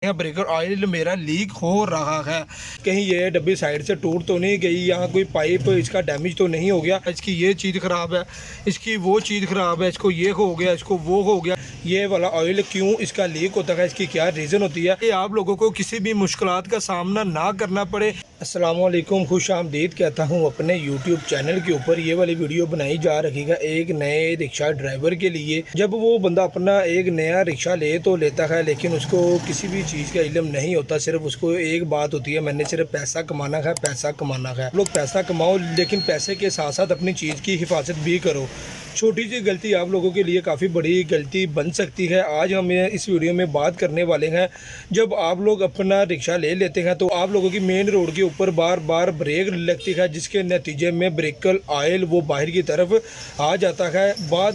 यहाँ breaker oil मेरा leak हो रहा है। कहीं ये डब्बी साइड से टूट तो नहीं गई, यहाँ कोई पाइप इसका डैमेज तो नहीं हो गया, इसकी ये चीज़ ख़राब है, इसकी वो चीज़ ख़राब है, इसको ये हो गया, इसको वो हो गया, ये वाला ऑयल क्यों इसका लीक होता है, इसकी क्या रीज़न होती है, ये आप लोगों को किसी भी मुश्किलात का सामना ना करना पड़े। अस्सलाम वालेकुम, खुश आमदीद कहता हूँ अपने यूट्यूब चैनल के ऊपर। ये वाली वीडियो बनाई जा रही है एक नए रिक्शा ड्राइवर के लिए। जब वो बंदा अपना एक नया रिक्शा ले तो लेता है, लेकिन उसको किसी भी चीज़ का इल्म नहीं होता। सिर्फ उसको एक बात होती है, मैंने सिर्फ पैसा कमाना है, पैसा कमाना है। लोग पैसा कमाओ, लेकिन पैसे के साथ साथ अपनी चीज़ की हिफाजत भी करो। छोटी सी गलती आप लोगों के लिए काफ़ी बड़ी गलती बन सकती है। आज हम इस वीडियो में बात करने वाले हैं, जब आप लोग अपना रिक्शा ले लेते हैं तो आप लोगों की मेन रोड के ऊपर बार बार ब्रेक लगती है, जिसके नतीजे में ब्रेकर ऑयल वो बाहर की तरफ आ जाता है। बाद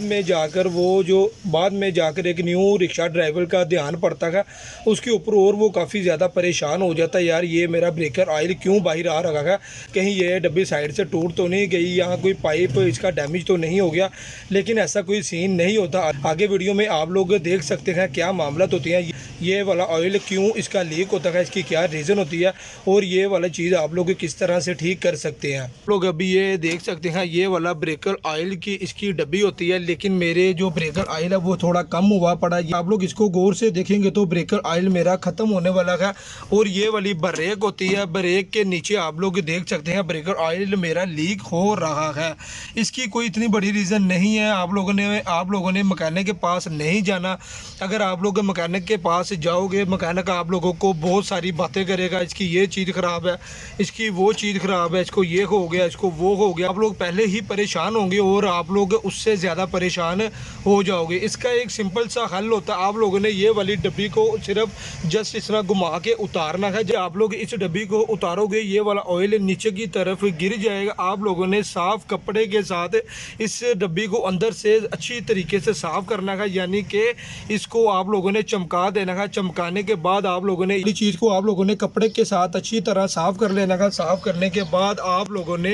में जाकर एक न्यू रिक्शा ड्राइवर का ध्यान पड़ता है उसके ऊपर, और वो काफ़ी ज़्यादा परेशान हो जाता है, यार ये मेरा ब्रेकर ऑयल क्यों बाहर आ रहा है, कहीं ये डब्बी साइड से टूट तो नहीं गई, यहाँ कोई पाइप इसका डैमेज तो नहीं हो गया। लेकिन ऐसा कोई सीन नहीं होता। आगे वीडियो में आप लोग देख सकते हैं क्या मामला होती है, ये वाला ऑयल क्यों इसका लीक होता है, इसकी क्या रीज़न होती है, और ये वाला चीज़ आप लोग किस तरह से ठीक कर सकते हैं। लोग अभी ये देख सकते हैं, ये वाला ब्रेकर ऑयल की इसकी डब्बी होती है, लेकिन मेरे जो ब्रेकर ऑयल है वो थोड़ा कम हुआ पड़ा है। आप लोग इसको गौर से देखेंगे तो ब्रेकर ऑयल मेरा ख़त्म होने वाला है। और ये वाली ब्रेक होती है, ब्रेक के नीचे आप लोग देख सकते हैं ब्रेकर ऑयल मेरा लीक हो रहा है। इसकी कोई इतनी बड़ी रीज़न नहीं है। आप लोगों ने मैकेनिक के पास नहीं जाना। अगर आप लोग मैकेनिक के पास जाओगे, मैकेनिक आप लोगों को बहुत सारी बातें करेगा, इसकी ये चीज़ ख़राब है, इसकी वो चीज़ ख़राब है, इसको ये हो गया, इसको वो हो गया। आप लोग पहले ही परेशान होंगे और आप लोग उससे ज़्यादा परेशान हो जाओगे। इसका एक सिंपल सा हल होता है, आप लोगों ने ये वाली डब्बी को सिर्फ जस्ट इस तरह घुमा के उतारना है। जब आप लोग इस डब्बी को उतारोगे, ये वाला ऑयल नीचे की तरफ गिर जाएगा। आप लोगों ने साफ़ कपड़े के साथ इस डब्बी को अंदर से अच्छी तरीके से साफ़ करना है, यानी कि इसको आप लोगों ने चमका देना है। चमकाने के बाद आप लोगों ने इस चीज़ को आप लोगों ने कपड़े के साथ अच्छी तरह साफ़ कर लेना है। साफ़ करने के बाद आप लोगों ने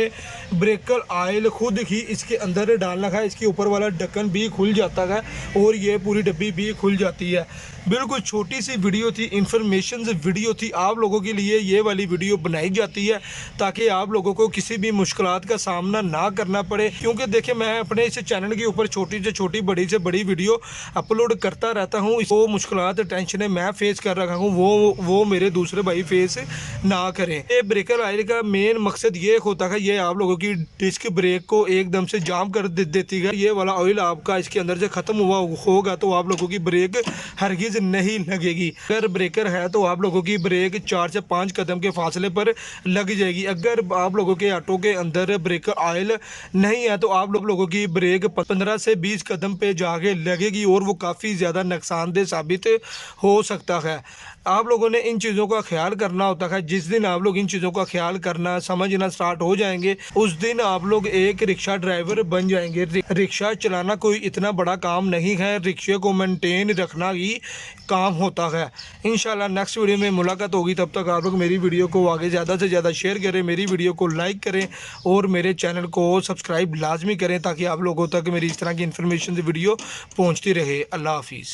ब्रेकर ऑयल खुद ही इसके अंदर डालना है। इसके ऊपर वाला ढक्कन भी खुल जाता है और ये पूरी डब्बी भी खुल जाती है। बिल्कुल छोटी सी वीडियो थी, इंफॉर्मेशन वीडियो थी, आप लोगों के लिए ये वाली वीडियो बनाई जाती है ताकि आप लोगों को किसी भी मुश्किलात का सामना ना करना पड़े। क्योंकि देखिए, मैं अपने इस चैनल के ऊपर छोटी से छोटी, बड़ी से बड़ी वीडियो अपलोड करता रहता हूँ। वो मुश्किलात, टेंशनें मैं फेस कर रहा हूँ, वो मेरे दूसरे भाई फेस ना करें। ये ब्रेकर ऑयल का मेन मकसद ये होता है, ये आप लोगों की डिस्क ब्रेक को एकदम से जाम कर देती है। ये वाला ऑयल आपका इसके अंदर से ख़त्म हुआ होगा तो आप लोगों की ब्रेक हरगिज़ नहीं लगेगी। अगर ब्रेकर है तो आप लोगों की ब्रेक 4 से 5 कदम के फासले पर लग जाएगी। अगर आप लोगों के ऑटो के अंदर ब्रेकर ऑयल नहीं है तो आप लोगों की ब्रेक 15 से 20 कदम पे जाके लगेगी और वो काफ़ी ज़्यादा नुकसानदेह साबित हो सकता है। आप लोगों ने इन चीज़ों का ख्याल करना होता है। जिस दिन आप लोग इन चीज़ों का ख्याल करना समझना स्टार्ट हो जाएंगे, उस दिन आप लोग एक रिक्शा ड्राइवर बन जाएंगे। रिक्शा चलाना कोई इतना बड़ा काम नहीं है, रिक्शे को मेंटेन रखना ही काम होता है। इंशाल्लाह नेक्स्ट वीडियो में मुलाकात होगी। तब तक आप लोग मेरी वीडियो को आगे ज़्यादा से ज़्यादा शेयर करें, मेरी वीडियो को लाइक करें और मेरे चैनल को सब्सक्राइब लाजमी करें ताकि आप लोगों तक मेरी इस तरह की इन्फॉर्मेशन वीडियो पहुँचती रहे। अल्लाह हाफिज़।